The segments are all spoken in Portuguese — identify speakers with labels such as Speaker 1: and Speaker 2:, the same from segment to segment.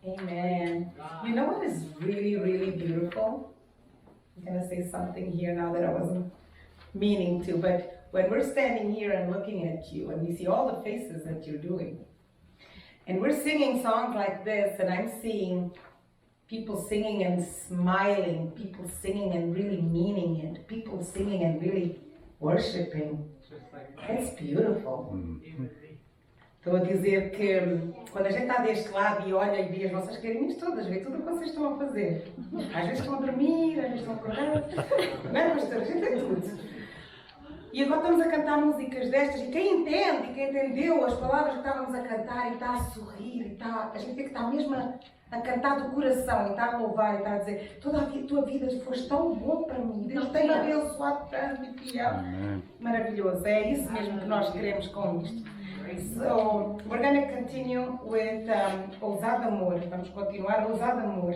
Speaker 1: Amen. You know what is really, really beautiful? I'm going to say something here now that I wasn't meaning to, but when we're standing here and looking at you and we see all the faces that you're doing, and we're singing songs like this, and I'm seeing people singing and smiling, people singing and really meaning it, people singing and really worshiping. It's beautiful. Estou a dizer que quando a gente está deste lado e olha e vê as vossas carinhas todas, vê tudo o que vocês estão a fazer. Às vezes estão a dormir, às vezes estão a acordar. Não é, pastor? A gente é tudo. E agora estamos a cantar músicas destas e quem entende e quem entendeu as palavras que estávamos a cantar e está a sorrir, e está, a gente tem que estar mesmo a cantar do coração e está a louvar e está a dizer toda a tua vida foste tão bom para mim, Deus tem abençoado tanto e fiel. Maravilhoso, é isso mesmo que nós queremos com isto. So, we're going to continue with Ousado Amor. Vamos continuar Ousado Amor.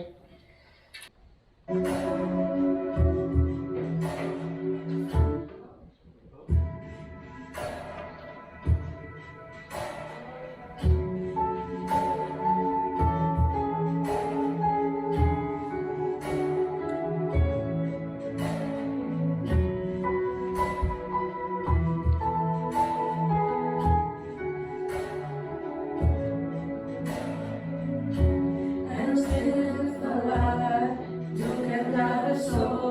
Speaker 2: So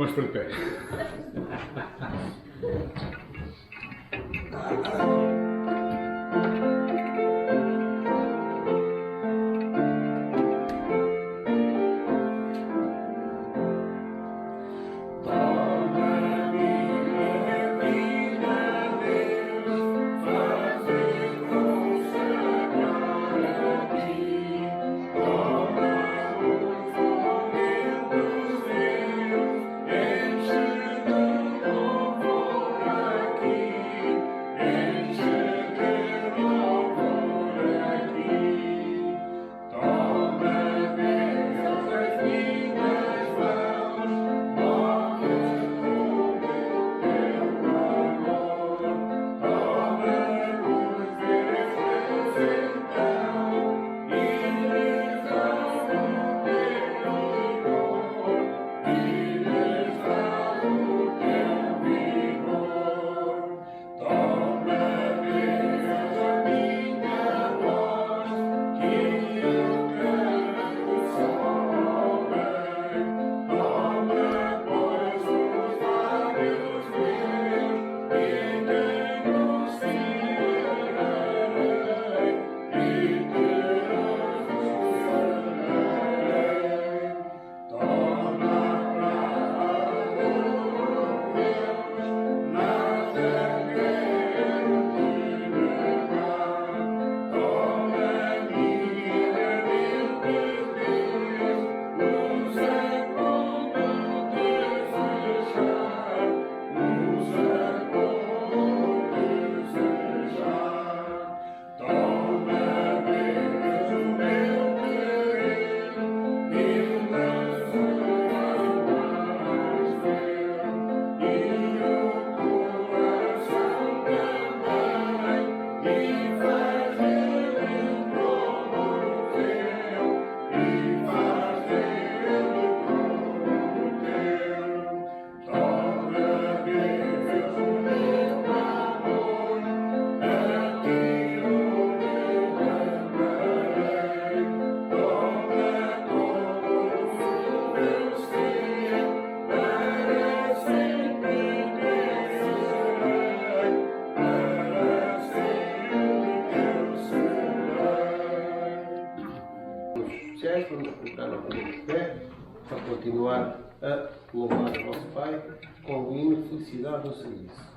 Speaker 2: Vamos por pé. Vamos colocar novamente de pé para continuar a louvar o nosso Pai com o hino de felicidade no serviço.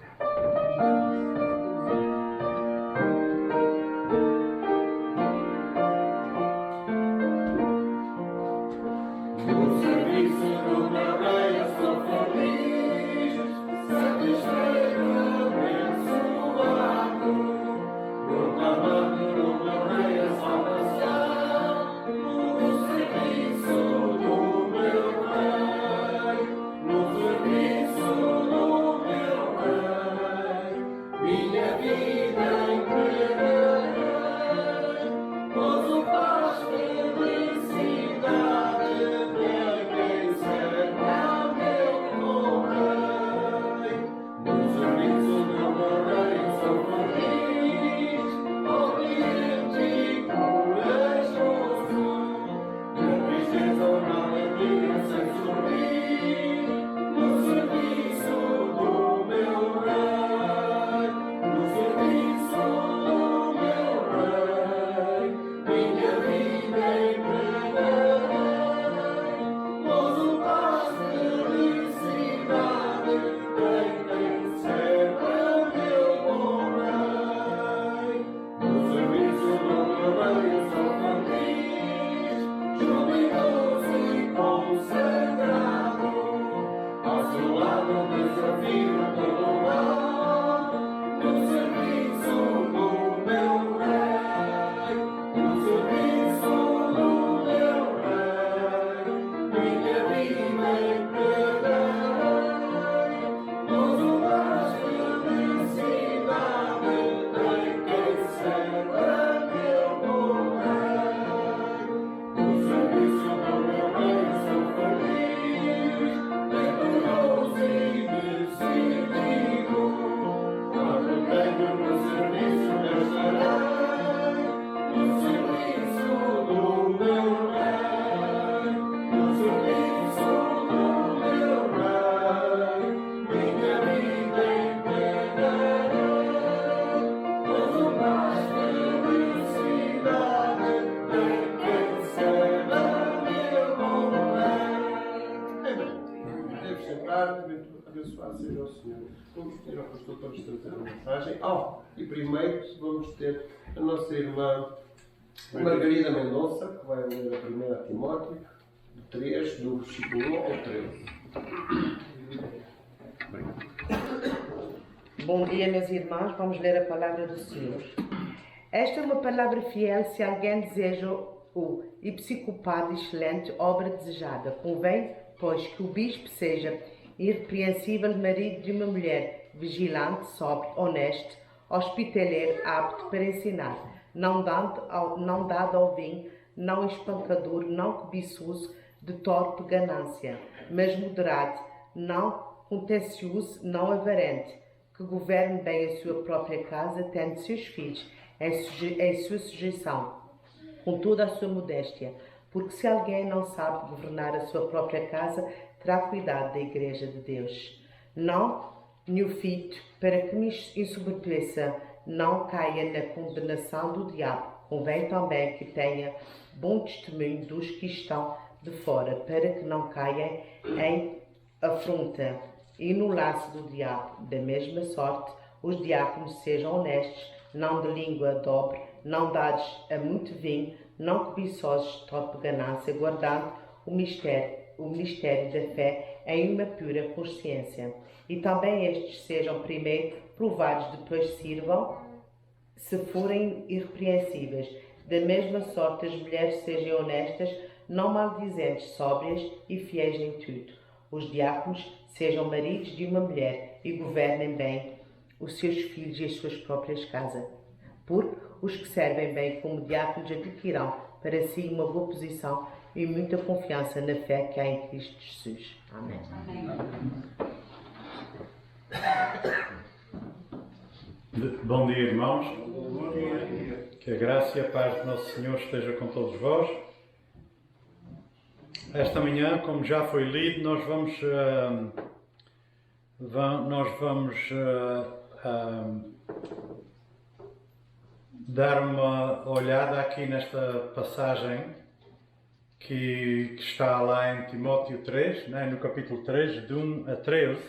Speaker 2: Serviço momento, abençoado seja o Senhor. Vamos pedir ao pastor para nos trazer a mensagem. E primeiro vamos ter a nossa irmã Margarida Mendonça, que vai ler a primeira Timóteo 3, do versículo 1 ao 13.
Speaker 3: Bom dia, meus irmãos. Vamos ler a palavra do Senhor. Esta é uma palavra fiel se alguém deseja o episcopado excelente, obra desejada. Convém, pois, que o bispo seja irrepreensível, marido de uma mulher, vigilante, sóbrio, honesto, hospitaleiro, apto para ensinar, não dado ao vinho, não espancador, não cobiçoso, de torpe ganância, mas moderado, não contencioso, não avarente, que governe bem a sua própria casa, tendo seus filhos em sua sujeição, com toda a sua modéstia, porque se alguém não sabe governar a sua própria casa, terá cuidado da Igreja de Deus. Não neofito, para que me ensoberbeça, não caia na condenação do diabo. Convém também que tenha bom testemunho dos que estão de fora, para que não caia em afronta e no laço do diabo. Da mesma sorte, os diáconos sejam honestos, não de língua dobre, não dados a muito vinho, não cobiçosos de torpe ganância, guardando o mistério da fé em uma pura consciência. E também estes sejam primeiro provados, depois sirvam, se forem irrepreensíveis. Da mesma sorte, as mulheres sejam honestas, não maldizentes, sóbrias e fiéis em tudo. Os diáconos sejam maridos de uma mulher e governem bem os seus filhos e as suas próprias casas. Porque os que servem bem como diáconos adquirirão para si uma boa posição e muita confiança na fé que há em Cristo Jesus. Amém.
Speaker 4: Bom dia, irmãos. Que a graça e a paz do nosso Senhor esteja com todos vós. Esta manhã, como já foi lido, nós vamos dar uma olhada aqui nesta passagem que está lá em Timóteo 3, né, no capítulo 3, de 1 a 13,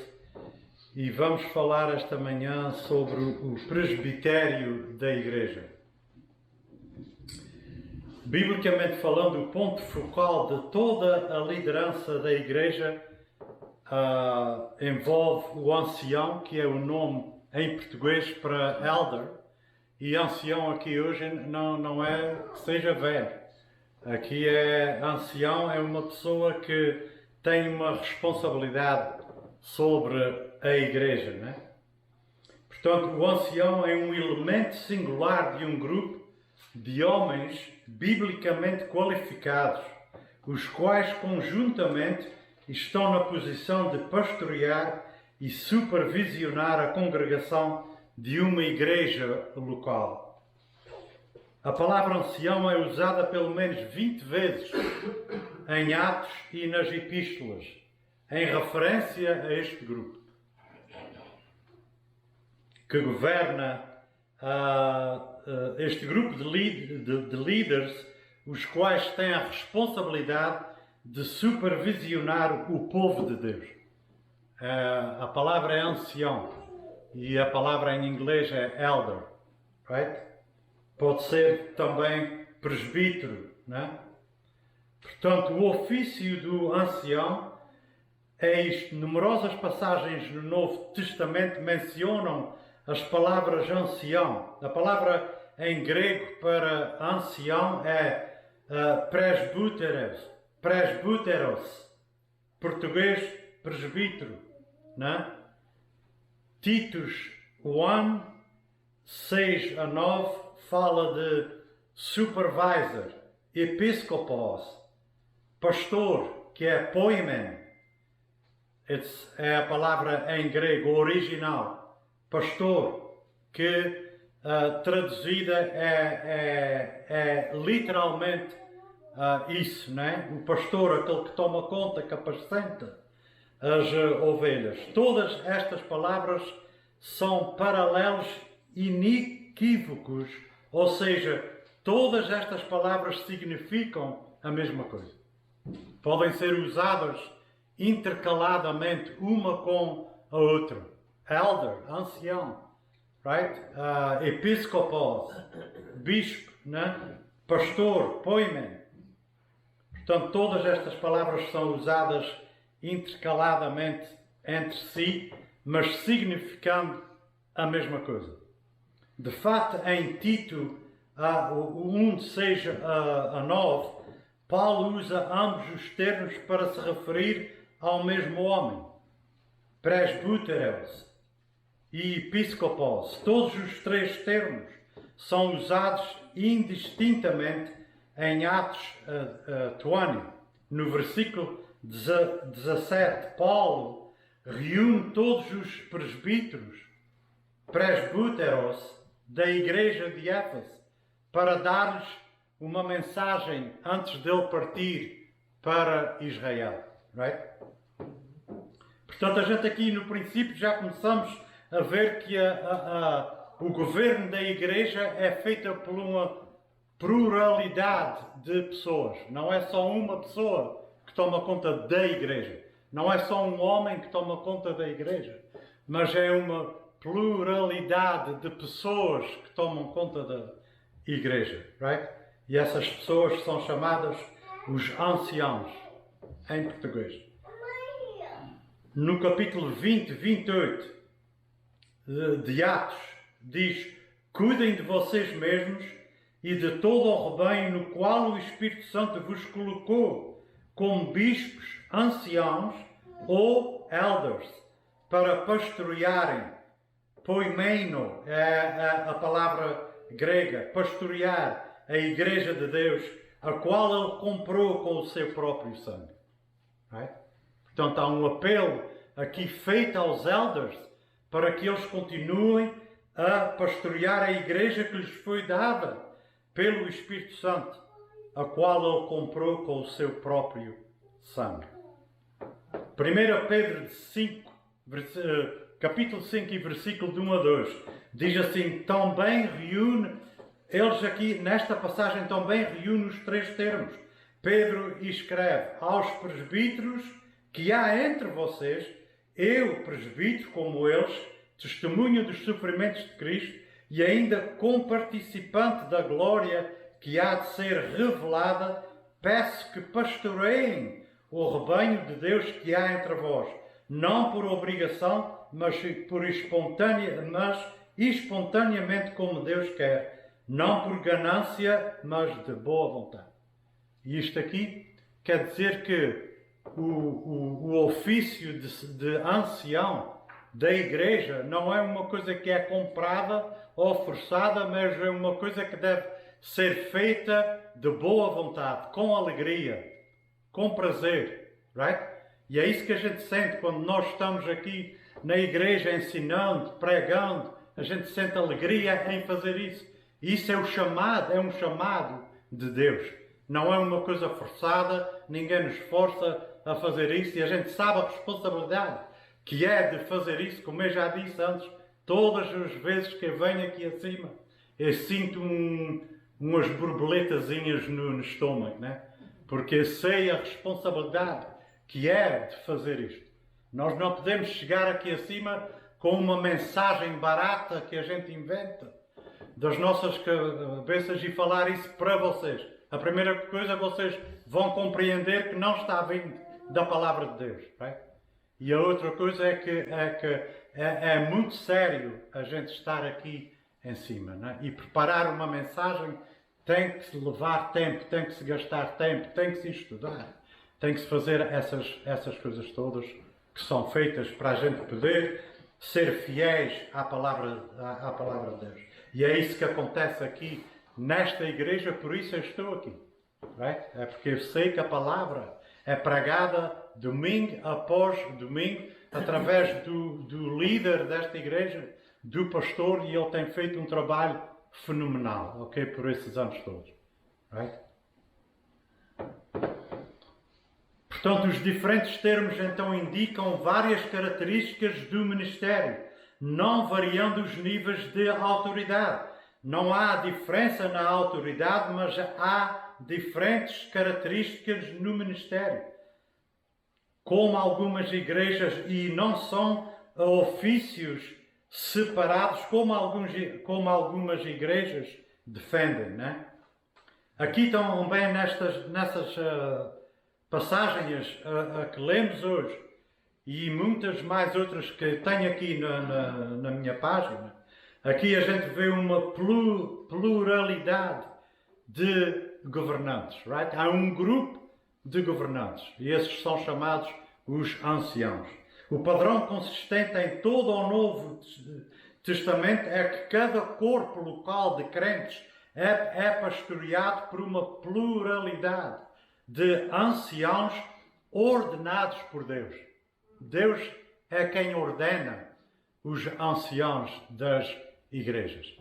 Speaker 4: e vamos falar esta manhã sobre o presbitério da Igreja. Biblicamente falando, o ponto focal de toda a liderança da Igreja envolve o ancião, que é o nome em português para elder, e ancião aqui hoje não é que seja velho. Aqui ancião é uma pessoa que tem uma responsabilidade sobre a Igreja, né? Portanto, o ancião é um elemento singular de um grupo de homens biblicamente qualificados, os quais conjuntamente estão na posição de pastorear e supervisionar a congregação de uma igreja local. A palavra ancião é usada pelo menos 20 vezes em Atos e nas epístolas, em referência a este grupo, que governa este grupo de líderes, os quais têm a responsabilidade de supervisionar o povo de Deus. A palavra é ancião e a palavra em inglês é elder, right? Pode ser também presbítero, né? Portanto, o ofício do ancião é isto. Numerosas passagens no Novo Testamento mencionam as palavras ancião. A palavra em grego para ancião é presbúteros, português presbítero, né? Titus 1, 6 a 9 fala de supervisor, episcopos, pastor, que é poimen, é a palavra em grego original, pastor, que traduzida é literalmente isso, né? O pastor, aquele que toma conta, que apacenta as ovelhas. Todas estas palavras são paralelos inequívocos, ou seja, todas estas palavras significam a mesma coisa. Podem ser usadas intercaladamente uma com a outra. Elder, ancião, right? Episcopos, bispo, né? Pastor, poimen. Portanto, todas estas palavras são usadas intercaladamente entre si, mas significando a mesma coisa. De fato, em Tito 1, 6 a 9, Paulo usa ambos os termos para se referir ao mesmo homem. Presbúteros e episcopos. Todos os três termos são usados indistintamente em Atos 20. No versículo 17, Paulo reúne todos os presbíteros, presbúteros, da igreja de Éfeso para dar-lhes uma mensagem antes dele partir para Israel. Right? Portanto, a gente aqui no princípio já começamos a ver que o governo da igreja é feito por uma pluralidade de pessoas. Não é só uma pessoa que toma conta da igreja. Não é só um homem que toma conta da igreja. Mas é uma pluralidade de pessoas que tomam conta da igreja. Right? E essas pessoas são chamadas os anciãos, em português. No capítulo 20, 28 de Atos, diz: cuidem de vocês mesmos e de todo o rebanho no qual o Espírito Santo vos colocou como bispos, anciãos ou elders, para pastorearem. Poimeino é a palavra grega, pastorear a igreja de Deus, a qual ele comprou com o seu próprio sangue. Right? Portanto, há um apelo aqui feito aos elders para que eles continuem a pastorear a igreja que lhes foi dada pelo Espírito Santo, a qual ele comprou com o seu próprio sangue. 1 Pedro 5, capítulo 5 e versículo de 1 a 2, diz assim: também reúne, eles aqui nesta passagem também reúne os três termos. Pedro escreve aos presbíteros que há entre vocês, eu, presbítero como eles, testemunho dos sofrimentos de Cristo e ainda comparticipante da glória que há de ser revelada, peço que pastoreiem o rebanho de Deus que há entre vós, não por obrigação, mas espontaneamente como Deus quer, não por ganância, mas de boa vontade. E isto aqui quer dizer que o ofício de ancião da igreja não é uma coisa que é comprada ou forçada, mas é uma coisa que deve ser feita de boa vontade, com alegria, com prazer, right? E é isso que a gente sente quando nós estamos aqui na igreja ensinando, pregando, a gente sente alegria em fazer isso. E isso é um chamado de Deus. Não é uma coisa forçada, ninguém nos força a fazer isso e a gente sabe a responsabilidade que é de fazer isso, como eu já disse antes, todas as vezes que eu venho aqui acima, eu sinto umas borboletazinhas no estômago, né? Porque eu sei a responsabilidade que é de fazer isto. Nós não podemos chegar aqui acima com uma mensagem barata que a gente inventa das nossas cabeças e falar isso para vocês. A primeira coisa, vocês vão compreender que não está vindo da palavra de Deus. Right? E a outra coisa é que é muito sério a gente estar aqui em cima. Né? E preparar uma mensagem tem que se levar tempo, tem que se gastar tempo, tem que se estudar, tem que se fazer essas coisas todas que são feitas para a gente poder ser fiéis à palavra de Deus. E é isso que acontece aqui nesta igreja, por isso eu estou aqui. Right? É porque eu sei que a palavra é pregada domingo após domingo, através do líder desta igreja, do pastor, e ele tem feito um trabalho fenomenal, ok? Por esses anos todos. Right? Portanto, os diferentes termos então indicam várias características do ministério, não variando os níveis de autoridade. Não há diferença na autoridade, mas há diferentes características no ministério. como algumas igrejas, e não são ofícios separados como algumas igrejas defendem, né? Aqui também nessas passagens que lemos hoje, e muitas mais outras que tenho aqui na minha página, aqui a gente vê uma pluralidade de governantes, right? Há um grupo de governantes, e esses são chamados os anciãos. O padrão consistente em todo o Novo Testamento é que cada corpo local de crentes é pastoreado por uma pluralidade de anciãos ordenados por Deus. Deus é quem ordena os anciãos das igrejas.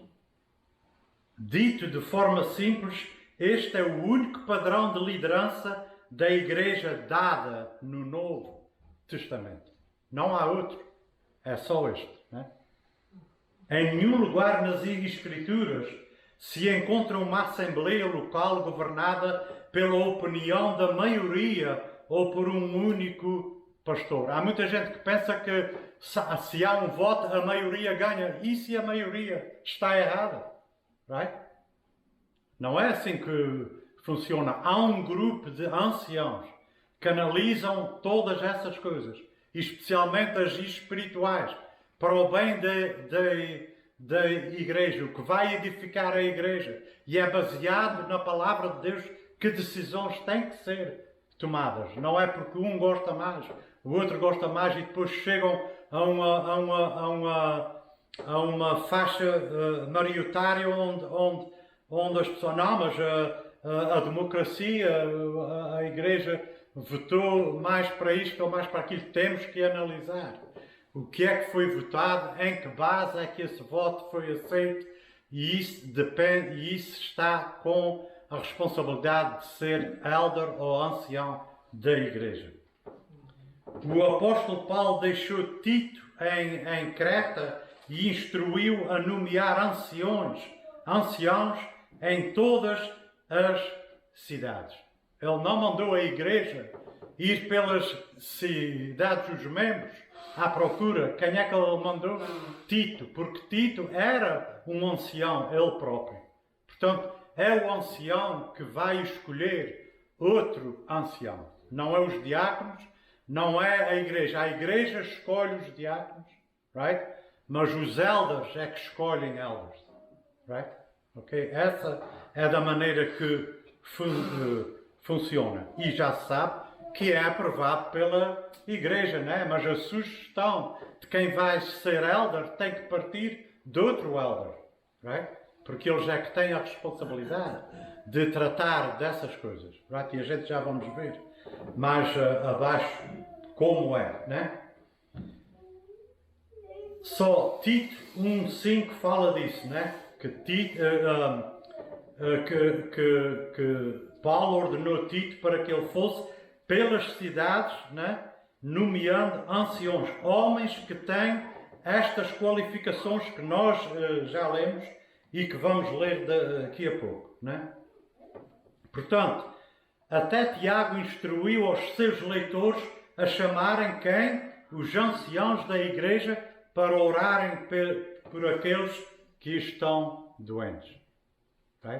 Speaker 4: Dito de forma simples, este é o único padrão de liderança da igreja dada no Novo Testamento. Não há outro. É só este. Né? Em nenhum lugar nas Escrituras se encontra uma assembleia local governada pela opinião da maioria ou por um único pastor. Há muita gente que pensa que se há um voto, a maioria ganha. E se a maioria está errada? Right? Não é assim que funciona. Há um grupo de anciãos que analisam todas essas coisas, especialmente as espirituais, para o bem da igreja, o que vai edificar a igreja. E é baseado na palavra de Deus que decisões têm que ser tomadas. Não é porque um gosta mais, o outro gosta mais, e depois chegam a uma faixa mariotária onde as pessoas... Não, mas a democracia, a igreja votou mais para isto ou mais para aquilo. Temos que analisar o que é que foi votado, em que base é que esse voto foi aceito, e isso depende, e isso está com a responsabilidade de ser elder ou ancião da igreja. O apóstolo Paulo deixou Tito em Creta e instruiu a nomear anciãos em todas as cidades. Ele não mandou a igreja ir pelas cidades dos membros à procura. Quem é que ele mandou? Tito, porque Tito era um ancião ele próprio. Portanto, é o ancião que vai escolher outro ancião. Não é os diáconos, não é a igreja escolhe os diáconos, right? Mas os elders é que escolhem elders, right? Okay? Essa é da maneira que funciona. E já se sabe que é aprovado pela igreja, né? Mas a sugestão de quem vai ser elder tem que partir de outro elder, right? Porque eles é que têm a responsabilidade de tratar dessas coisas, right? E a gente já vamos ver mais abaixo como é, né? Só Tito 1:5 fala disso, né? Que Paulo ordenou Tito para que ele fosse pelas cidades, né? Nomeando anciãos, homens que têm estas qualificações que nós já lemos e que vamos ler daqui a pouco, né? Portanto, até Tiago instruiu aos seus leitores a chamarem quem? Os anciãos da igreja para orarem por aqueles que estão doentes. Okay?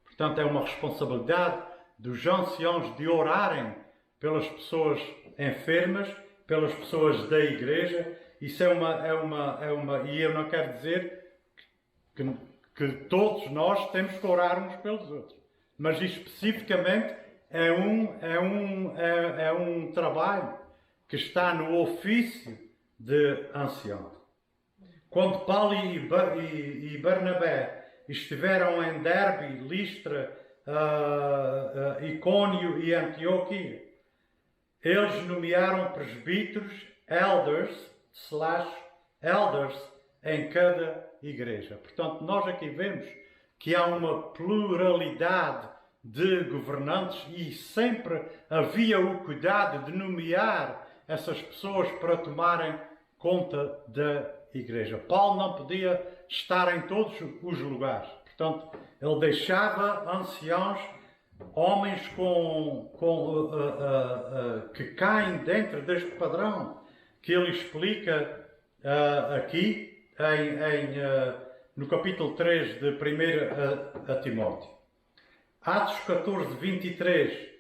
Speaker 4: Portanto, é uma responsabilidade dos anciãos de orarem pelas pessoas enfermas, pelas pessoas da igreja. Isso é uma e eu não quero dizer que todos nós temos que orar uns pelos outros, mas especificamente é um trabalho que está no ofício de ancião. Quando Paulo e Barnabé estiveram em Derbe, Listra, Icônio e Antioquia, eles nomearam presbíteros, elders em cada igreja. Portanto, nós aqui vemos que há uma pluralidade de governantes e sempre havia o cuidado de nomear essas pessoas para tomarem conta da igreja. Paulo não podia estar em todos os lugares. Portanto, ele deixava anciãos homens que caem dentro deste padrão que ele explica aqui no capítulo 3 de 1 a Timóteo. Atos 14, 23.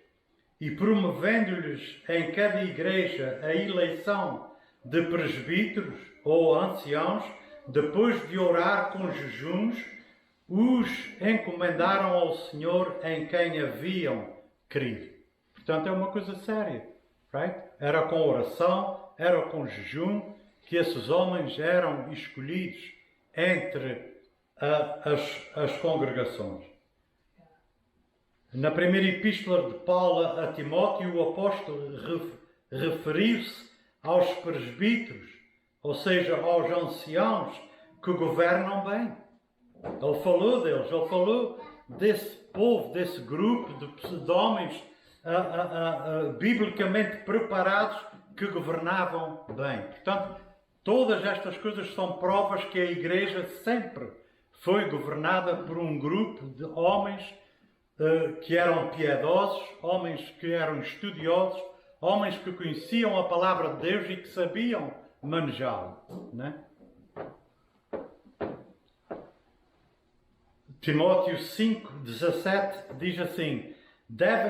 Speaker 4: E promovendo-lhes em cada igreja a eleição de presbíteros ou anciãos, depois de orar com jejuns, os encomendaram ao Senhor em quem haviam crido. Portanto, é uma coisa séria. Right? Era com oração, era com jejum, que esses homens eram escolhidos entre as congregações. Na primeira epístola de Paulo a Timóteo, o apóstolo referiu-se aos presbíteros, ou seja, aos anciãos que governam bem. Ele falou deles, ele falou desse povo, desse grupo de homens biblicamente preparados que governavam bem. Portanto, todas estas coisas são provas que a Igreja sempre foi governada por um grupo de homens que eram piedosos, homens que eram estudiosos, homens que conheciam a palavra de Deus e que sabiam manejá-la, né? Timóteo 5:17 diz assim: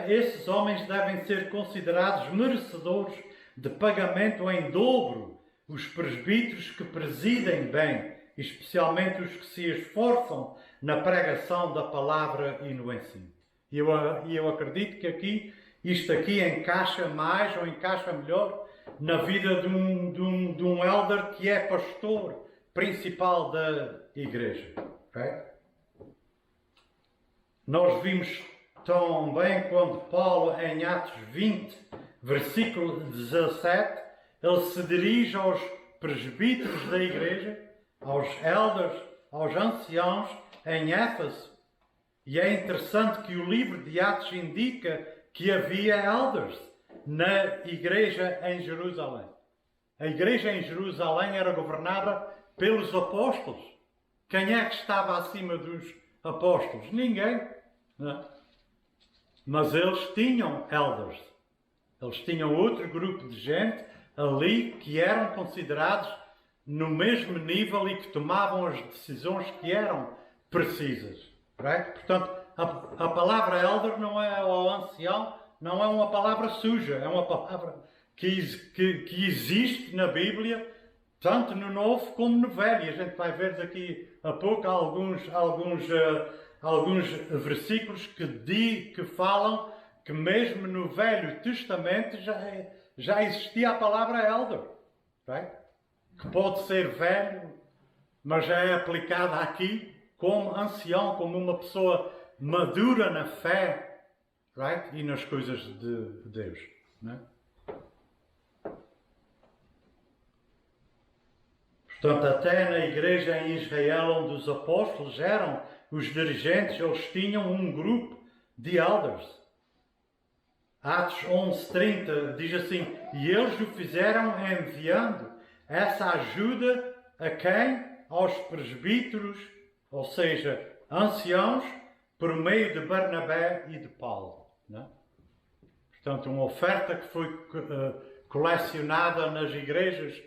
Speaker 4: esses homens devem ser considerados merecedores de pagamento em dobro, os presbíteros que presidem bem, especialmente os que se esforçam na pregação da palavra e no ensino. E eu acredito que isto aqui encaixa mais ou encaixa melhor na vida de um elder que é pastor principal da igreja. Okay? Nós vimos tão bem quando Paulo, em Atos 20, versículo 17, ele se dirige aos presbíteros da igreja, aos elders, aos anciãos em Éfeso. E é interessante que o livro de Atos indica que havia elders na igreja em Jerusalém. A igreja em Jerusalém era governada pelos apóstolos. Quem é que estava acima dos apóstolos? Ninguém. Não. Mas eles tinham elders. Eles tinham outro grupo de gente ali que eram considerados no mesmo nível e que tomavam as decisões que eram precisas. Right? Portanto, a palavra elder não é, ou ancião, não é uma palavra suja, é uma palavra que existe na Bíblia, tanto no Novo como no Velho. E a gente vai ver daqui a pouco alguns versículos que falam que mesmo no Velho Testamento já existia a palavra elder, right? Que pode ser velho, mas já é aplicada aqui como ancião, como uma pessoa madura na fé, right? E nas coisas de Deus. Né? Portanto, até na igreja em Israel, onde os apóstolos eram os dirigentes, eles tinham um grupo de elders. Atos 11:30 diz assim: e eles o fizeram enviando essa ajuda a quem? Aos presbíteros, ou seja, anciãos, por meio de Barnabé e de Paulo. Né? Portanto, uma oferta que foi colecionada nas igrejas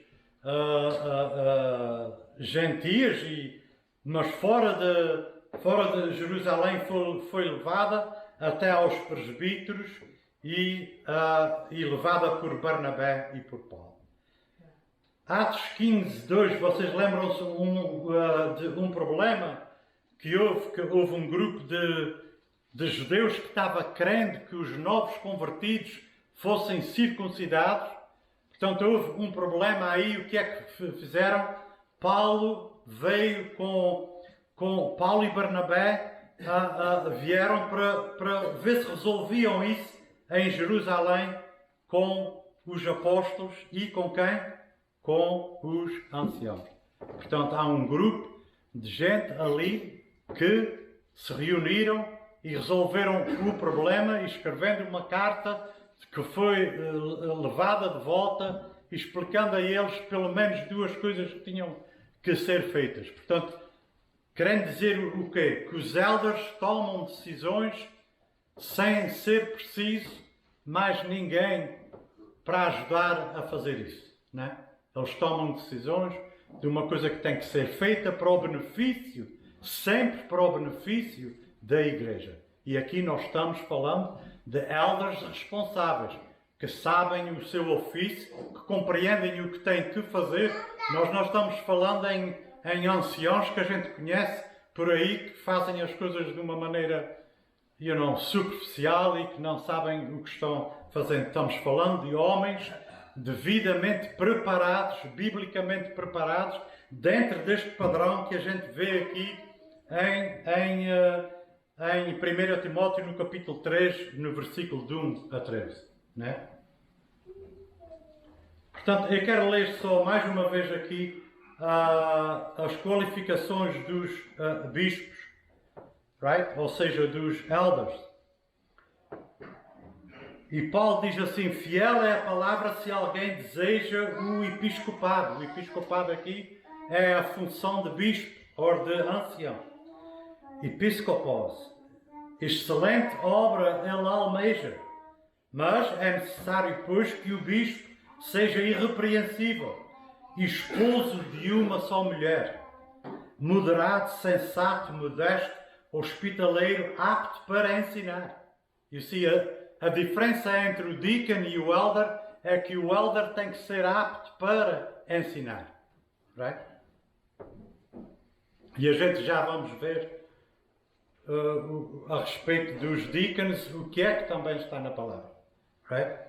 Speaker 4: gentias, mas fora de Jerusalém foi levada até aos presbíteros e levada por Barnabé e por Paulo. Atos 15:2, vocês lembram-se de um problema que houve um grupo de judeus que estava crendo que os novos convertidos fossem circuncidados. Portanto, houve um problema aí. O que é que fizeram? Paulo veio com Paulo e Barnabé, vieram para ver se resolviam isso em Jerusalém com os apóstolos e com quem? Com os anciãos. Portanto, há um grupo de gente ali que se reuniram e resolveram o problema, escrevendo uma carta que foi levada de volta, explicando a eles pelo menos duas coisas que tinham que ser feitas. Portanto, querendo dizer o quê? Que os elders tomam decisões sem ser preciso mais ninguém para ajudar a fazer isso, né? Eles tomam decisões de uma coisa que tem que ser feita para o benefício, sempre para o benefício da igreja. E aqui nós estamos falando de elders responsáveis, que sabem o seu ofício, que compreendem o que têm que fazer. Nós não estamos falando em anciãos que a gente conhece por aí, que fazem as coisas de uma maneira, superficial e que não sabem o que estão fazendo. Estamos falando de homens devidamente preparados, biblicamente preparados, dentro deste padrão que a gente vê aqui em 1 Timóteo, no capítulo 3, no versículo de 1 a 13. Né? Portanto, eu quero ler só mais uma vez aqui as qualificações dos bispos, right? Ou seja, dos elders. E Paulo diz assim: fiel é a palavra se alguém deseja o episcopado. O episcopado aqui é a função de bispo ou de ancião. Episcopos. Excelente obra ele almeja, mas é necessário, pois, que o bispo seja irrepreensível, esposo de uma só mulher, moderado, sensato, modesto, hospitaleiro, apto para ensinar. You see, a diferença entre o deacon e o elder é que o elder tem que ser apto para ensinar. Right? E a gente já vamos ver a respeito dos deacons o que é que também está na palavra. Right?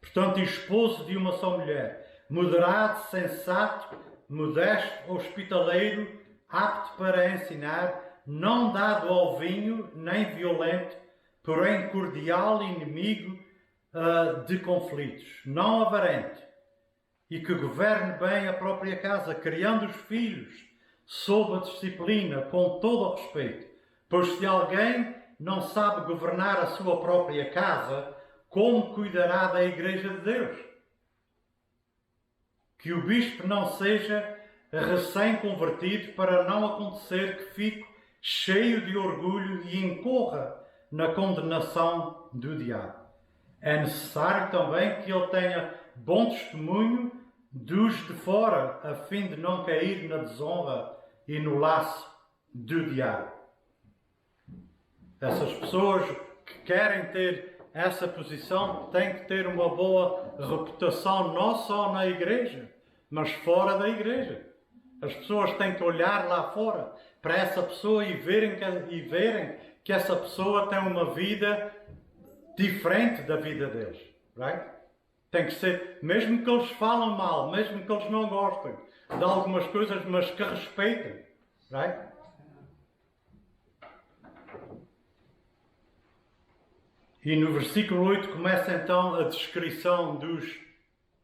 Speaker 4: Portanto, esposo de uma só mulher, moderado, sensato, modesto, hospitaleiro, apto para ensinar, não dado ao vinho, nem violento, porém cordial inimigo de conflitos, não avarento, e que governe bem a própria casa, criando os filhos sob a disciplina, com todo o respeito. Pois se alguém não sabe governar a sua própria casa, como cuidará da Igreja de Deus? Que o bispo não seja recém-convertido, para não acontecer que fique cheio de orgulho e incorra na condenação do diabo. É necessário também que ele tenha bom testemunho dos de fora, a fim de não cair na desonra e no laço do diabo. Essas pessoas que querem ter essa posição têm que ter uma boa reputação, não só na igreja, mas fora da igreja. As pessoas têm que olhar lá fora para essa pessoa e verem que essa pessoa tem uma vida diferente da vida deles. Right? Tem que ser, mesmo que eles falam mal, mesmo que eles não gostem de algumas coisas, mas que respeitem. Right? E no versículo 8 começa então a descrição dos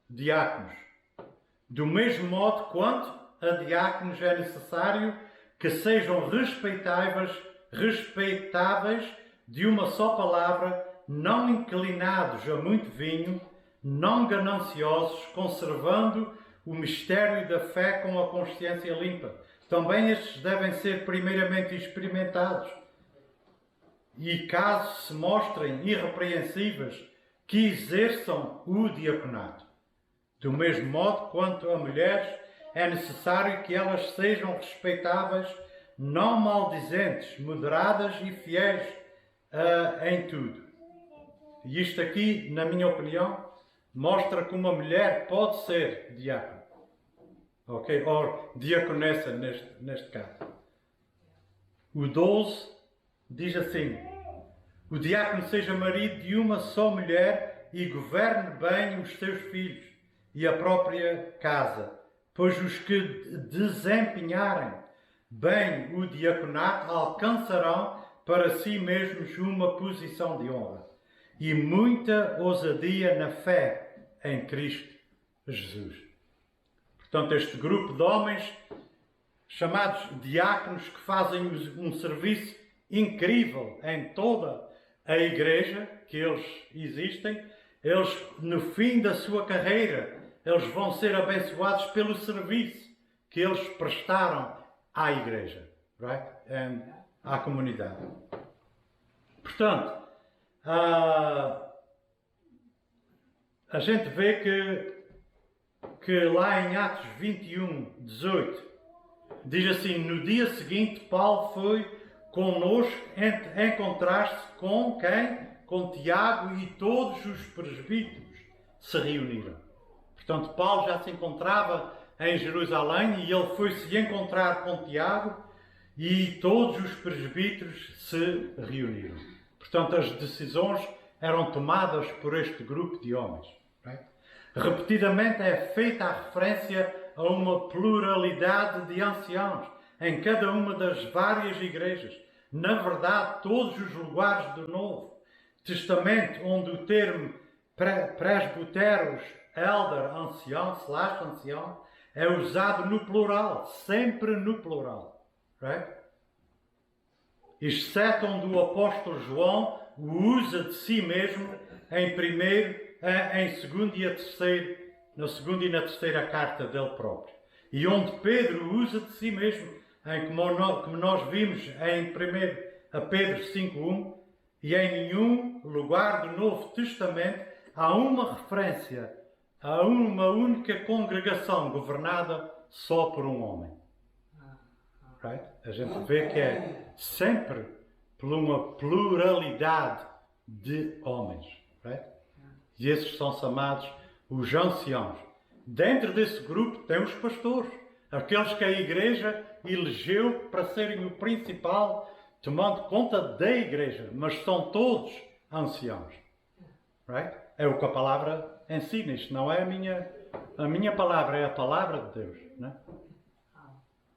Speaker 4: diáconos. Do mesmo modo quanto a diáconos é necessário que sejam respeitáveis de uma só palavra, não inclinados a muito vinho, não gananciosos, conservando o mistério da fé com a consciência limpa. Também estes devem ser primeiramente experimentados. E caso se mostrem irrepreensíveis, que exerçam o diaconato. Do mesmo modo quanto a mulheres, é necessário que elas sejam respeitáveis, não maldizentes, moderadas e fiéis em tudo. E isto aqui, na minha opinião, mostra que uma mulher pode ser diácono. Ok? Ou diaconessa neste caso. O 12 diz assim: o diácono seja marido de uma só mulher e governe bem os seus filhos e a própria casa, pois os que desempenharem bem o diaconato alcançarão para si mesmos uma posição de honra e muita ousadia na fé em Cristo Jesus. Portanto, este grupo de homens, chamados diáconos, que fazem um serviço incrível em toda a igreja que eles existem, eles, no fim da sua carreira, eles vão ser abençoados pelo serviço que eles prestaram à igreja, right? À comunidade. Portanto, a gente vê que lá em Atos 21, 18, diz assim: no dia seguinte Paulo foi conosco encontrar-se com quem? Com Tiago, e todos os presbíteros se reuniram. Portanto, Paulo já se encontrava em Jerusalém e ele foi se encontrar com Tiago e todos os presbíteros se reuniram. Portanto, as decisões eram tomadas por este grupo de homens. Repetidamente é feita a referência a uma pluralidade de anciãos em cada uma das várias igrejas. Na verdade, todos os lugares do Novo Testamento onde o termo presbíteros, elder, ancião, / ancião, é usado no plural, sempre no plural. Right? Exceto onde o apóstolo João o usa de si mesmo em segundo e terceiro, na segunda e na terceira carta dele próprio. E onde Pedro usa de si mesmo, como nós vimos em 1 Pedro 5.1, e em nenhum lugar do Novo Testamento há uma referência a uma única congregação governada só por um homem. Right? A gente vê que é sempre por uma pluralidade de homens. Right? E esses são chamados os anciãos. Dentro desse grupo tem os pastores, aqueles que a igreja elegeu para serem o principal, tomando conta da igreja, mas são todos anciãos. Right? É o que a palavra ensina. Isto não é a minha palavra, é a palavra de Deus. Né?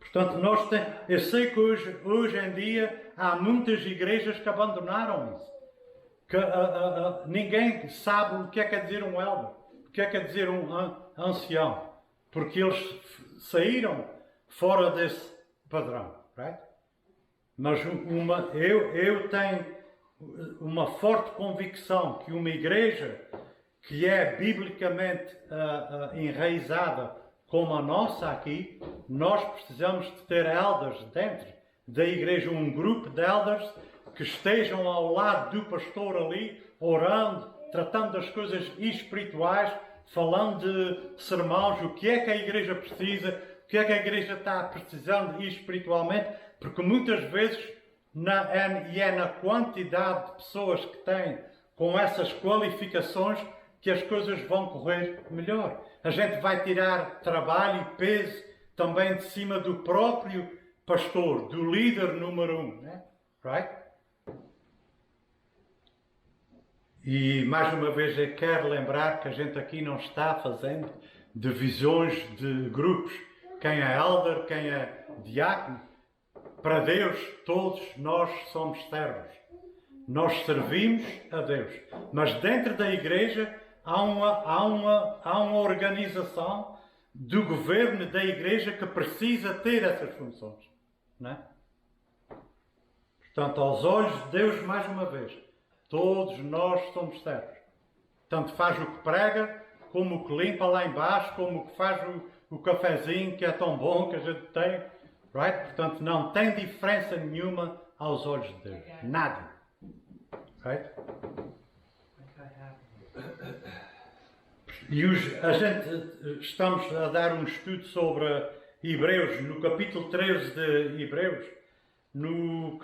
Speaker 4: Portanto, eu sei que hoje em dia há muitas igrejas que abandonaram isso. Que ninguém sabe o que é quer dizer um elder, o que é quer dizer um ancião, porque eles saíram fora desse padrão. Right? Mas eu tenho uma forte convicção que uma igreja que é biblicamente enraizada como a nossa aqui, nós precisamos de ter elders dentro da igreja, um grupo de elders que estejam ao lado do pastor ali, orando, tratando das coisas espirituais, falando de sermões, o que é que a igreja precisa, o que é que a igreja está precisando espiritualmente, porque muitas vezes é na quantidade de pessoas que têm com essas qualificações que as coisas vão correr melhor. A gente vai tirar trabalho e peso também de cima do próprio pastor, do líder número 1. Né? Right? E mais uma vez eu quero lembrar que a gente aqui não está fazendo divisões de grupos. Quem é elder, quem é diácono. Para Deus, todos nós somos servos. Nós servimos a Deus. Mas dentro da igreja há uma organização do governo da igreja que precisa ter essas funções. Não é? Portanto, aos olhos de Deus, mais uma vez, todos nós somos servos. Tanto faz o que prega, como o que limpa lá embaixo, como o que faz o cafezinho que é tão bom que a gente tem. Right? Portanto, não tem diferença nenhuma aos olhos de Deus. Nada. Right? E a gente estamos a dar um estudo sobre Hebreus, no capítulo 13 de Hebreus, no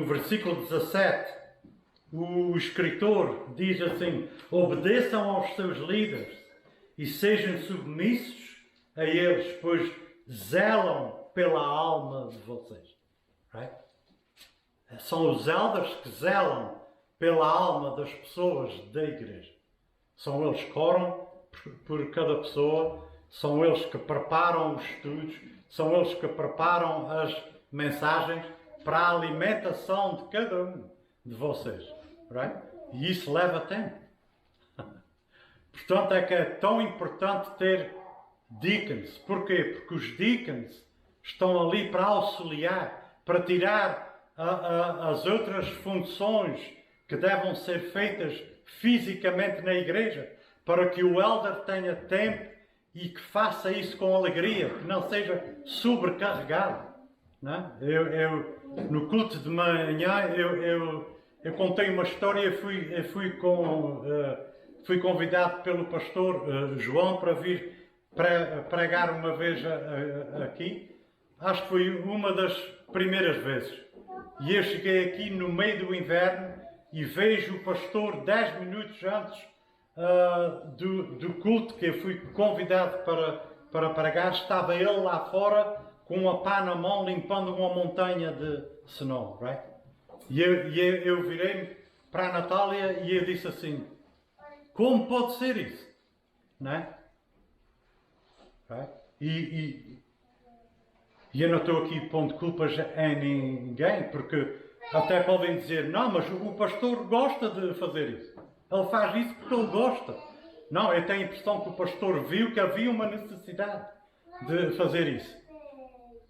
Speaker 4: versículo 17, o escritor diz assim: obedeçam aos seus líderes e sejam submissos a eles, pois zelam pela alma de vocês. Right? São os elders que zelam pela alma das pessoas da igreja. São eles que oram por cada pessoa, são eles que preparam os estudos, são eles que preparam as mensagens para a alimentação de cada um de vocês. Right? E isso leva tempo. Portanto, é que é tão importante ter deacons. Porquê? Porque os deacons estão ali para auxiliar, para tirar as outras funções que devem ser feitas fisicamente na igreja, para que o elder tenha tempo e que faça isso com alegria, que não seja sobrecarregado. Não é? No culto de manhã eu contei uma história, fui convidado pelo pastor João para vir pregar uma vez aqui. Acho que foi uma das primeiras vezes. E eu cheguei aqui no meio do inverno e vejo o pastor 10 minutos antes do culto que eu fui convidado para pregar. Estava ele lá fora com uma pá na mão limpando uma montanha de snow, right? E eu virei-me para a Natália e eu disse assim, como pode ser isso? Não é? Right? E eu não estou aqui pondo culpas em ninguém, porque até podem dizer, não, mas o pastor gosta de fazer isso. Ele faz isso porque ele gosta. Não, eu tenho a impressão que o pastor viu que havia uma necessidade de fazer isso.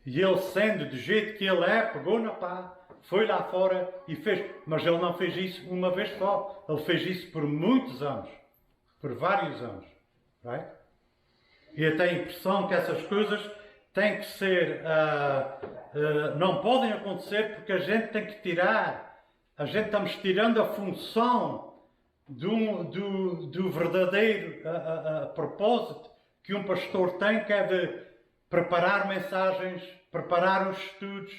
Speaker 4: E ele, sendo do jeito que ele é, pegou na pá, foi lá fora e fez. Mas ele não fez isso uma vez só. Ele fez isso por muitos anos. Por vários anos. Right? E eu tenho a impressão que essas coisas têm que ser... não podem acontecer porque a gente tem que tirar... A gente estamos tirando a função do verdadeiro propósito que um pastor tem, que é de preparar mensagens, preparar os estudos,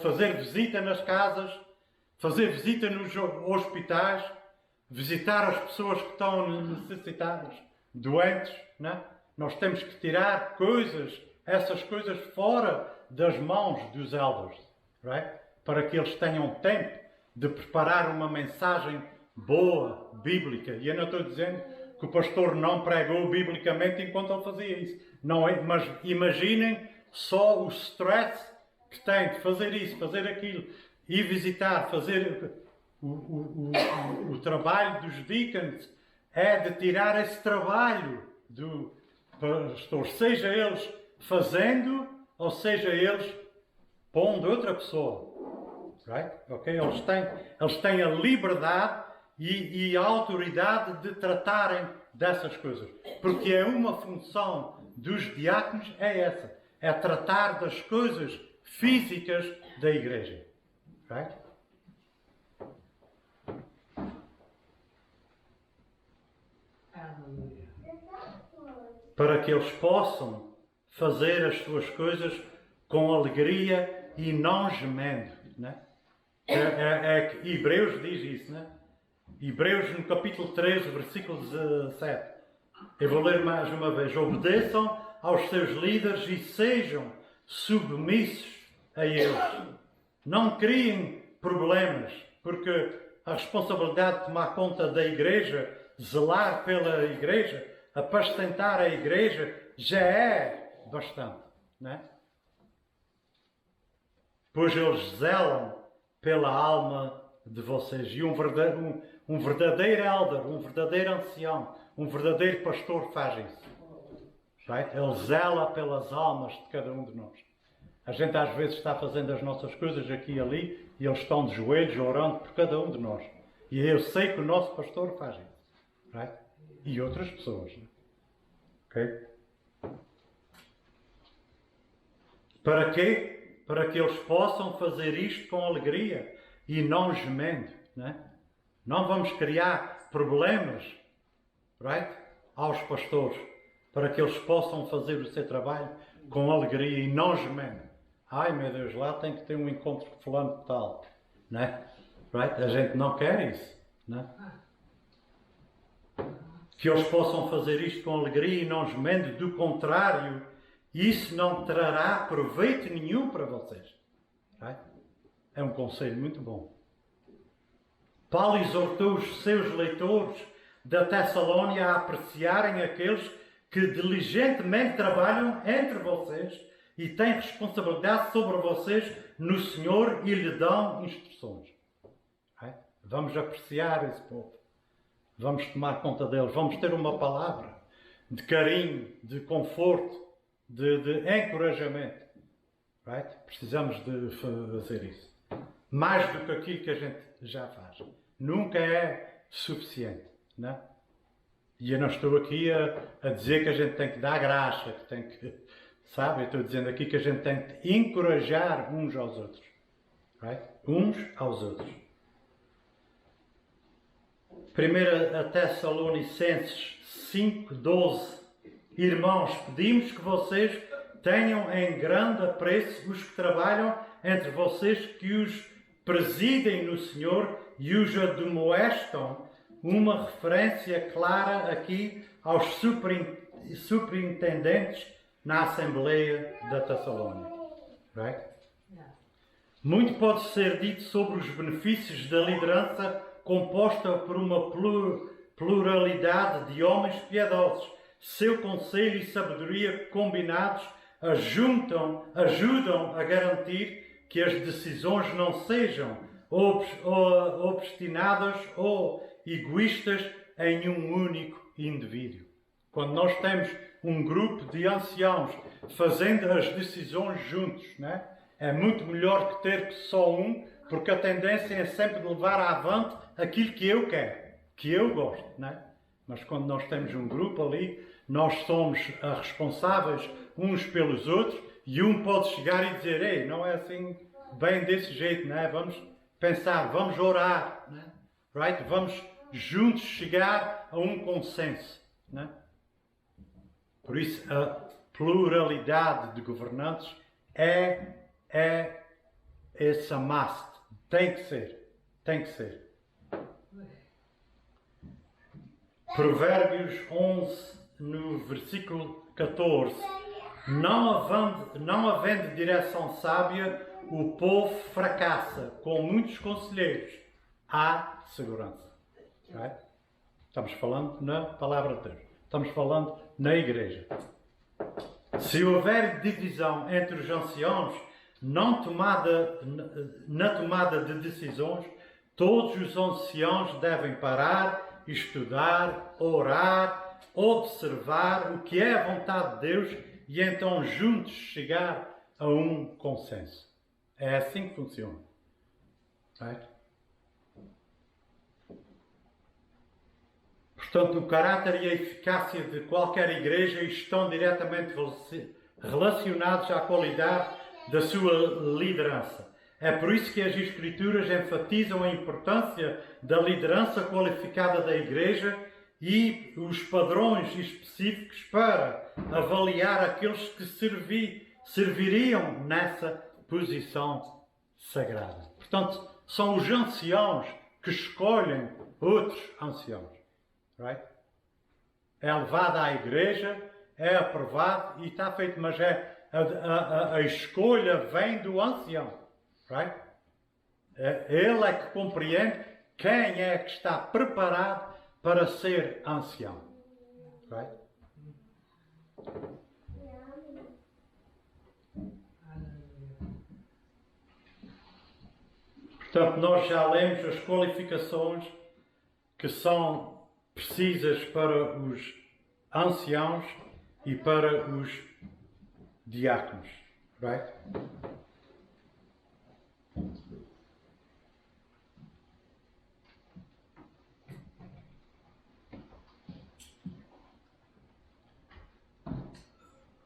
Speaker 4: fazer visita nas casas, fazer visita nos hospitais, visitar as pessoas que estão necessitadas, doentes, né? Nós temos que tirar essas coisas fora das mãos dos elders, right? Para que eles tenham tempo de preparar uma mensagem boa, bíblica. E eu não estou dizendo que o pastor não pregou biblicamente enquanto ele fazia isso. Não é, mas imaginem só o stress que tem de fazer isso, fazer aquilo, ir visitar, fazer o trabalho dos deacons é de tirar esse trabalho do pastor, seja eles fazendo ou seja eles pondo outra pessoa. Right? Okay? Eles têm a liberdade e a autoridade de tratarem dessas coisas. Porque é uma função dos diáconos, é essa. É tratar das coisas físicas da igreja. Right? Para que eles possam fazer as suas coisas com alegria e não gemendo. Né? É que Hebreus diz isso, né? Hebreus no capítulo 13, versículo 17. Eu vou ler mais uma vez. Obedeçam aos seus líderes e sejam submissos a eles. Não criem problemas, porque a responsabilidade de tomar conta da igreja, zelar pela igreja, apacentar a igreja, já é bastante, né? Pois eles zelam pela alma de vocês. E um verdadeiro elder, um verdadeiro ancião, um verdadeiro pastor faz isso. Right? Ele zela pelas almas de cada um de nós. A gente às vezes está fazendo as nossas coisas aqui e ali e eles estão de joelhos orando por cada um de nós. E eu sei que o nosso pastor faz isso. Right? E outras pessoas. Né? Ok? Para quê? Para que eles possam fazer isto com alegria e não gemendo. Né? Não vamos criar problemas, right? Aos pastores, para que eles possam fazer o seu trabalho com alegria e não gemendo. Ai meu Deus, lá tem que ter um encontro com fulano de tal. Né? Right? A gente não quer isso. Né? Que eles possam fazer isto com alegria e não gemendo. Do contrário, isso não trará proveito nenhum para vocês. Right? É um conselho muito bom. Paulo exortou os seus leitores da Tessalónia a apreciarem aqueles que diligentemente trabalham entre vocês e têm responsabilidade sobre vocês no Senhor e lhe dão instruções. Right? Vamos apreciar esse povo. Vamos tomar conta deles. Vamos ter uma palavra de carinho, de conforto, de encorajamento. Right? Precisamos de fazer isso. Mais do que aquilo que a gente já faz. Nunca é suficiente. Né? E eu não estou aqui a dizer que a gente tem que dar graça, que tem que... Sabe? Eu estou dizendo aqui que a gente tem que encorajar uns aos outros. Right? Uns aos outros. 1 Tessalonicenses 5:12. Irmãos, pedimos que vocês tenham em grande apreço os que trabalham entre vocês, que os presidem no Senhor e os admoestam. Uma referência clara aqui aos superintendentes na Assembleia da Tessalónica. Right? Muito pode ser dito sobre os benefícios da liderança composta por uma pluralidade de homens piedosos. Seu conselho e sabedoria combinados ajudam a garantir que as decisões não sejam obstinadas ou egoístas em um único indivíduo. Quando nós temos um grupo de anciãos fazendo as decisões juntos, né? É muito melhor que ter só um, porque a tendência é sempre de levar avante aquilo que eu quero, que eu gosto, né? Mas quando nós temos um grupo ali, nós somos responsáveis uns pelos outros, e um pode chegar e dizer: ei, não é assim bem desse jeito, né? Vamos pensar, vamos orar, né? Right? Vamos juntos chegar a um consenso, né? Por isso a pluralidade de governantes é esse must. Tem que ser. Provérbios 11, no versículo 14. Não havendo direção sábia, o povo fracassa. Com muitos conselheiros há segurança. Right? Estamos falando na palavra de Deus. Estamos falando na igreja. Se houver divisão entre os anciãos na tomada de decisões, todos os anciãos devem parar, estudar, orar, observar o que é a vontade de Deus e então juntos chegar a um consenso. É assim que funciona. Right? Portanto, o caráter e a eficácia de qualquer igreja estão diretamente relacionados à qualidade da sua liderança. É por isso que as Escrituras enfatizam a importância da liderança qualificada da igreja e os padrões específicos para avaliar aqueles que serviriam nessa posição sagrada. Portanto, são os anciãos que escolhem outros anciãos. Right? É levado à igreja, é aprovado e está feito, mas a escolha vem do ancião. Right? Ele é que compreende quem é que está preparado para ser ancião. Right? Portanto, nós já lemos as qualificações que são precisas para os anciãos e para os diáconos. Right?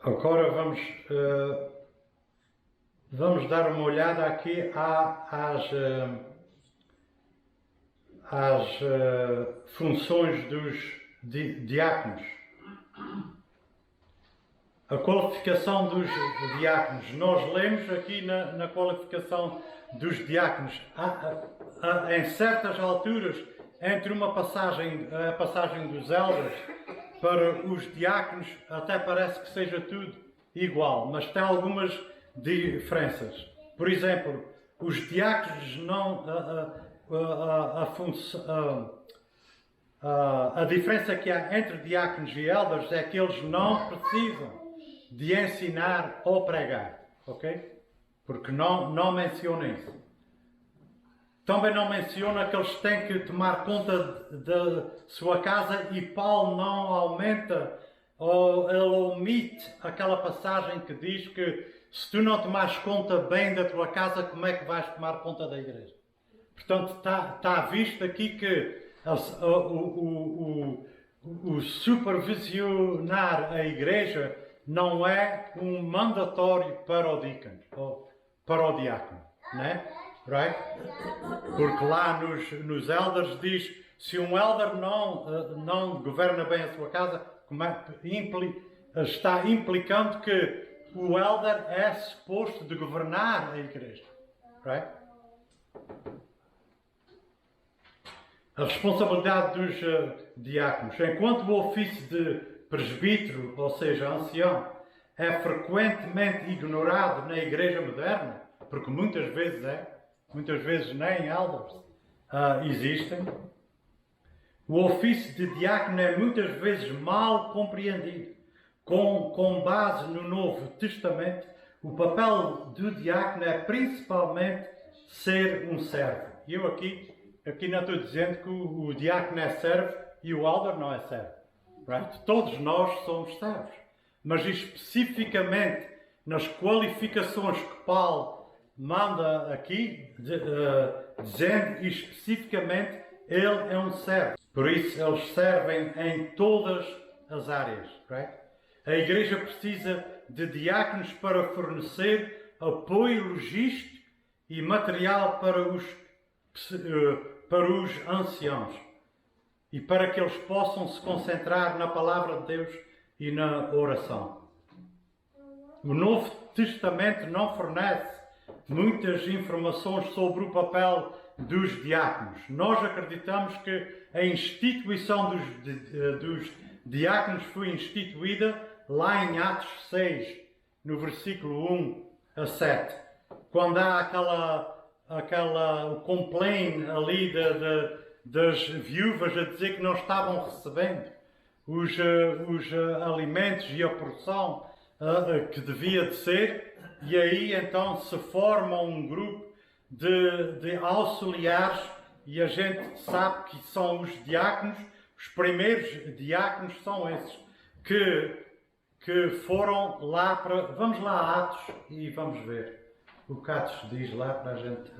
Speaker 4: Agora vamos dar uma olhada aqui às funções dos diáconos. A qualificação dos diáconos. Nós lemos aqui na qualificação dos diáconos, em certas alturas, entre a passagem dos elders para os diáconos, até parece que seja tudo igual, mas tem algumas diferenças. Por exemplo, os diáconos não... A diferença que há entre diáconos e elders é que eles não precisam de ensinar ou pregar, ok? Porque não menciona isso. Também não menciona que eles têm que tomar conta da sua casa e Paulo não aumenta ou ele omite aquela passagem que diz que se tu não tomares conta bem da tua casa, como é que vais tomar conta da igreja? Portanto, está visto aqui que o supervisionar a igreja não é um mandatório para o diácono, ou para o diácono, né? Right? Porque lá nos elders diz, se um elder não governa bem a sua casa, está implicando que o elder é suposto de governar a igreja. Right? A responsabilidade dos diáconos. Enquanto o ofício de presbítero, ou seja, ancião, é frequentemente ignorado na igreja moderna, porque muitas vezes nem elders existem, o ofício de diácono é muitas vezes mal compreendido. Com base no Novo Testamento, o papel do diácono é principalmente ser um servo. E eu aqui não estou dizendo que o diácono é servo e o elder não é servo. Right? Todos nós somos servos. Mas especificamente nas qualificações que Paulo manda aqui, dizendo especificamente, ele é um servo. Por isso, eles servem em todas as áreas. Right? A igreja precisa de diáconos para fornecer apoio logístico e material para os anciãos e para que eles possam se concentrar na palavra de Deus e na oração. O Novo Testamento não fornece muitas informações sobre o papel dos diáconos. Nós acreditamos que a instituição dos diáconos foi instituída lá em Atos 6, no versículo 1 a 7, quando há o complaint ali das viúvas a dizer que não estavam recebendo os alimentos e a porção que devia de ser, e aí então se forma um grupo de auxiliares, e a gente sabe que são os diáconos. Os primeiros diáconos são esses que foram lá para... Vamos lá a Atos e vamos ver o que Atos diz lá para a gente.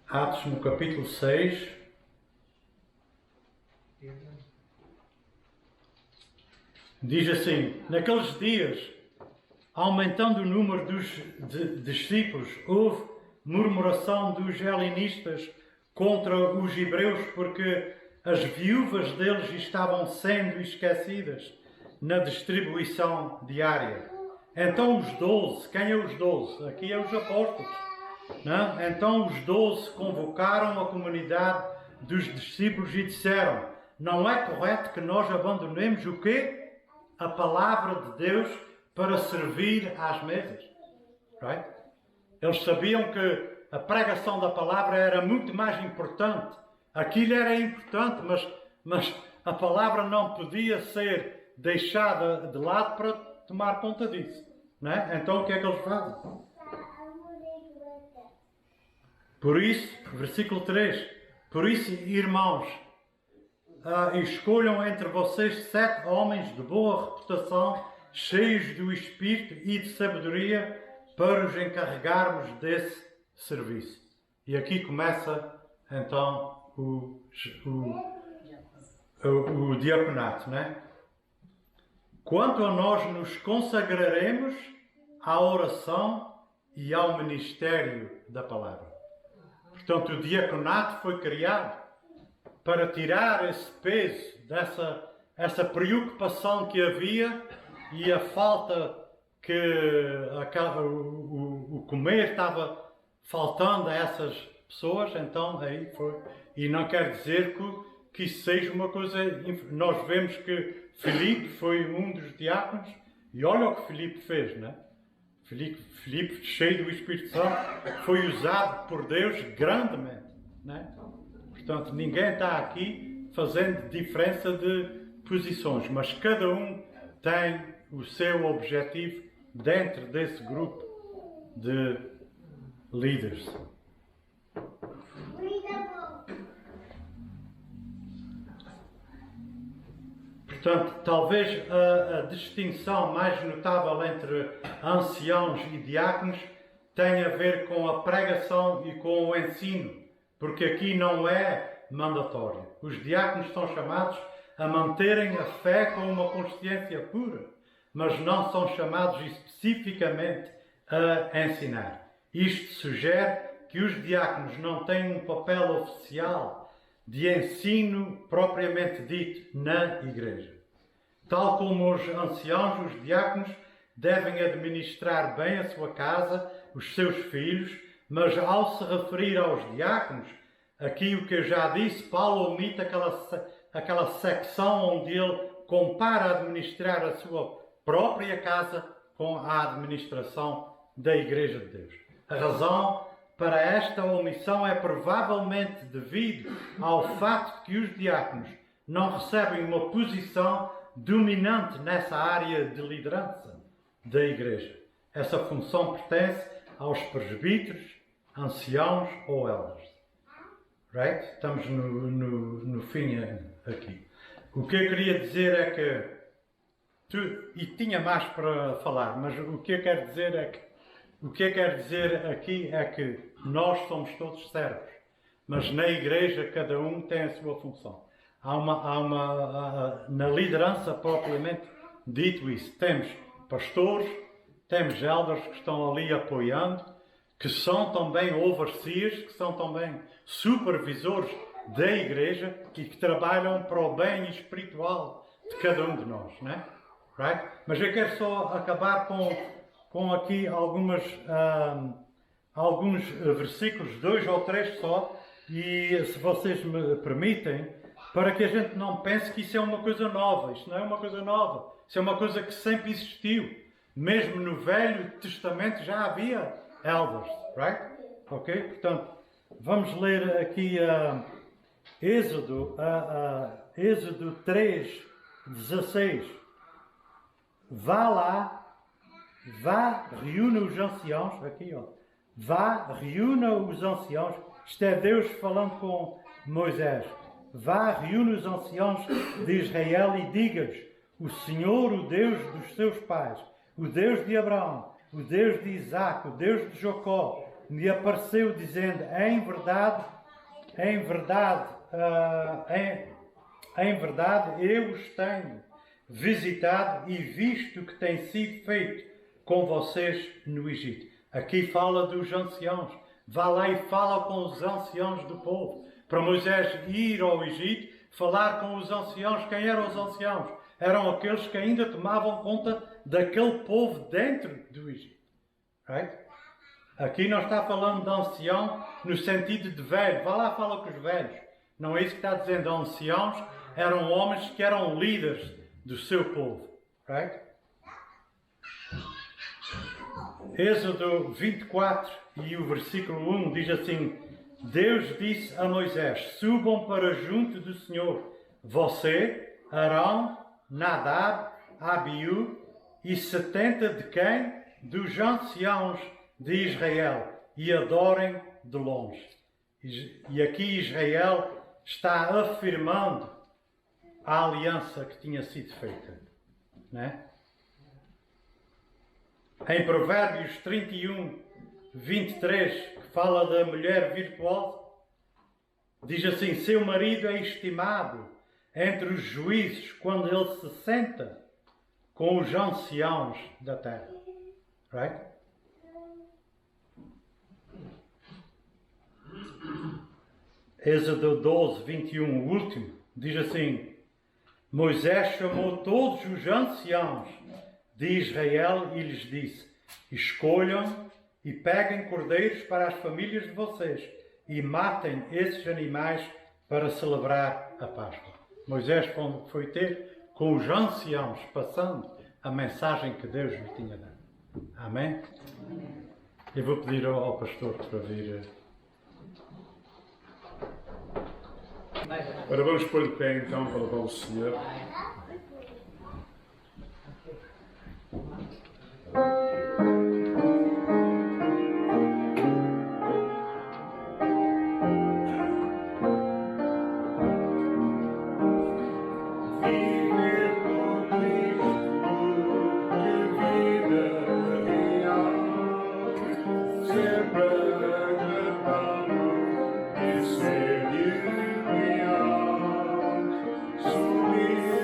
Speaker 4: Atos no capítulo 6. Diz assim: naqueles dias, aumentando o número dos discípulos, houve murmuração dos helenistas contra os hebreus, porque as viúvas deles estavam sendo esquecidas na distribuição diária. Então os 12, quem é os 12? Aqui é os apóstolos. Não? Então os 12 convocaram a comunidade dos discípulos e disseram: não é correto que nós abandonemos o quê? A palavra de Deus para servir às mesas. Right? Eles sabiam que a pregação da palavra era muito mais importante. Aquilo era importante, mas a palavra não podia ser deixada de lado para tomar conta disso. Não é? Então o que é que eles fazem? Por isso, versículo 3, por isso, irmãos, escolham entre vocês 7 homens de boa reputação, cheios do Espírito e de sabedoria, para os encarregarmos desse serviço. E aqui começa então o diaconato, né? Quanto a nós, nos consagraremos à oração e ao ministério da palavra. Portanto, o diaconato foi criado para tirar esse peso, essa preocupação que havia e a falta que o comer estava faltando a essas pessoas. Então aí foi. E não quer dizer que isso seja uma coisa... Nós vemos que Filipe foi um dos diáconos, e olha o que Filipe fez, né? Filipe, cheio do Espírito Santo, foi usado por Deus grandemente, né? Portanto, ninguém está aqui fazendo diferença de posições, mas cada um tem o seu objetivo dentro desse grupo de líderes. Portanto, talvez a distinção mais notável entre anciãos e diáconos tenha a ver com a pregação e com o ensino, porque aqui não é mandatório. Os diáconos são chamados a manterem a fé com uma consciência pura, mas não são chamados especificamente a ensinar. Isto sugere que os diáconos não têm um papel oficial de ensino propriamente dito na igreja. Tal como os anciãos, os diáconos devem administrar bem a sua casa, os seus filhos, mas ao se referir aos diáconos, aqui o que eu já disse, Paulo omite aquela secção onde ele compara administrar a sua própria casa com a administração da Igreja de Deus. A razão para esta omissão é provavelmente devido ao facto de que os diáconos não recebem uma posição dominante nessa área de liderança da Igreja. Essa função pertence aos presbíteros, anciãos ou elders. Right? Estamos no fim aqui. O que eu queria dizer é que e tinha mais para falar, mas o que eu quero dizer aqui é que nós somos todos servos, mas na igreja cada um tem a sua função. Na liderança propriamente dito isso, temos pastores, temos elders que estão ali apoiando, que são também overseers, que são também supervisores da igreja e que trabalham para o bem espiritual de cada um de nós, não é? Right? Mas eu quero só acabar com aqui alguns versículos, 2 ou 3 só, e se vocês me permitem, para que a gente não pense que isso é uma coisa nova. Isto não é uma coisa nova. Isso é uma coisa que sempre existiu. Mesmo no Velho Testamento já havia elders, right? Ok? Portanto, vamos ler aqui Êxodo 3, 16. Reúna os anciãos, aqui ó, reúna os anciãos, isto é Deus falando com Moisés, reúna os anciãos de Israel e diga-lhes, o Senhor, o Deus dos seus pais, o Deus de Abraão, o Deus de Isaac, o Deus de Jacó, me apareceu dizendo, em verdade eu os tenho visitado e visto o que tem sido feito com vocês no Egito. Aqui fala dos anciãos. Vá lá e fala com os anciãos do povo. Para Moisés ir ao Egito, falar com os anciãos. Quem eram os anciãos? Eram aqueles que ainda tomavam conta daquele povo dentro do Egito. Right? Aqui não está falando de ancião no sentido de velho. Vá lá e fala com os velhos. Não é isso que está dizendo. Anciãos eram homens que eram líderes do seu povo. Right? Êxodo 24 e o versículo 1 diz assim, Deus disse a Moisés, subam para junto do Senhor, você, Arão, Nadab, Abiú e 70 de quem? Dos anciãos de Israel e adorem de longe. E aqui Israel está afirmando a aliança que tinha sido feita. Né? Em Provérbios 31, 23, que fala da mulher virtuosa, diz assim, seu marido é estimado entre os juízes quando ele se senta com os anciãos da terra. Right? Êxodo 12, 21, o último, diz assim, Moisés chamou todos os anciãos de Israel e lhes disse, escolham e peguem cordeiros para as famílias de vocês e matem esses animais para celebrar a Páscoa. Moisés foi ter com os anciãos, passando a mensagem que Deus lhe tinha dado. Amém? Eu vou pedir ao pastor para vir.
Speaker 5: Ora, vamos pôr de pé então para louvar o Senhor. Subir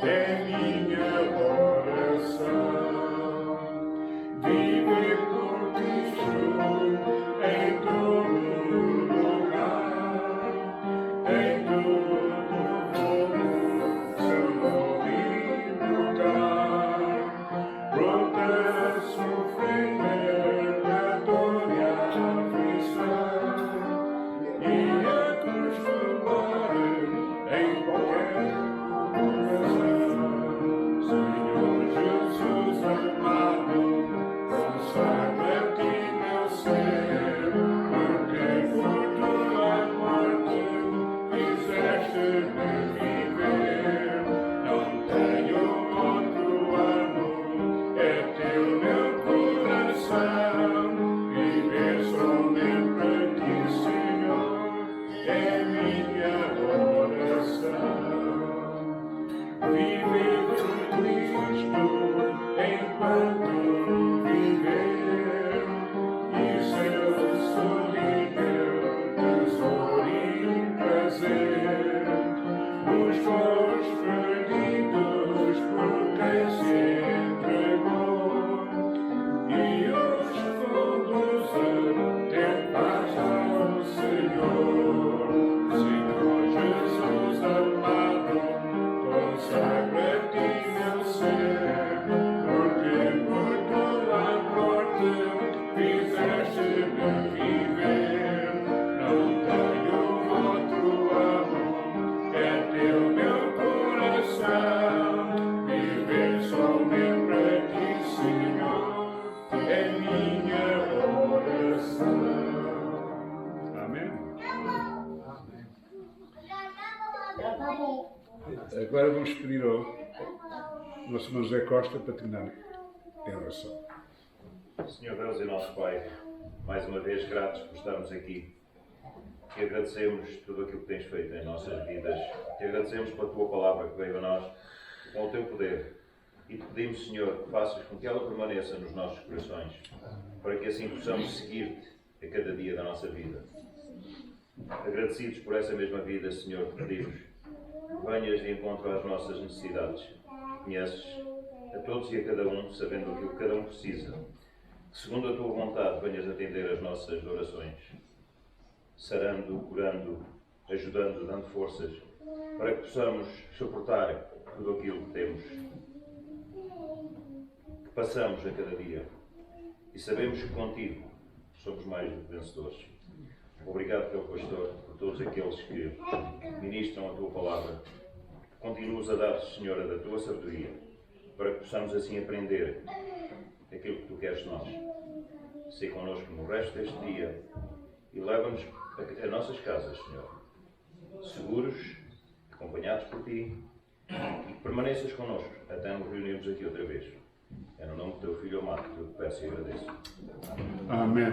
Speaker 5: é minha oração. Viver por Cristo em todo lugar, em todo vou libertar, pronta a sofrer aleatória aflição e acostumar em qualquer ocasião. Senhor Jesus amado, consagra-te meu ser, porque por tua morte fizeste-me viver. Não tenho outro amor, é teu meu coração. Viver somente para ti, Senhor, é minha oração. Viver por Cristo enquanto viver, isso eu sou meu tesouro e prazer. Os vós perdidos por quem se entregou, e os conduz ter paz ao Senhor. Senhor Jesus amado, consagra-te meu ser, porque por tua morte fizeste-me viver. Não tenho outro amor, é teu meu coração. Viver somente para ti, Senhor, é minha oração. Amém? Agora vamos pedir ao nosso irmão José Costa para terminar em oração.
Speaker 6: Senhor Deus e nosso Pai, mais uma vez gratos por estarmos aqui. Te agradecemos tudo aquilo que tens feito em nossas vidas. Te agradecemos pela tua palavra que veio a nós, com o teu poder. E te pedimos, Senhor, que faças com que ela permaneça nos nossos corações, para que assim possamos seguir-te a cada dia da nossa vida. Agradecidos por essa mesma vida, Senhor, te pedimos que venhas de encontro às nossas necessidades. Conheces a todos e a cada um, sabendo aquilo que cada um precisa. Que, segundo a tua vontade, venhas atender as nossas orações, sarando, curando, ajudando, dando forças, para que possamos suportar tudo aquilo que temos, que passamos a cada dia. E sabemos que contigo somos mais do que vencedores. Obrigado, teu pastor, por todos aqueles que ministram a tua palavra. Continuas a dar, Senhora, da tua sabedoria, para que possamos assim aprender aquilo que tu queres de nós. Sê connosco no resto deste dia e leva-nos a nossas casas, Senhor, seguros, acompanhados por ti, e que permaneças connosco até nos reunirmos aqui outra vez. É no nome do teu Filho amado que eu te peço e agradeço.
Speaker 5: Amém.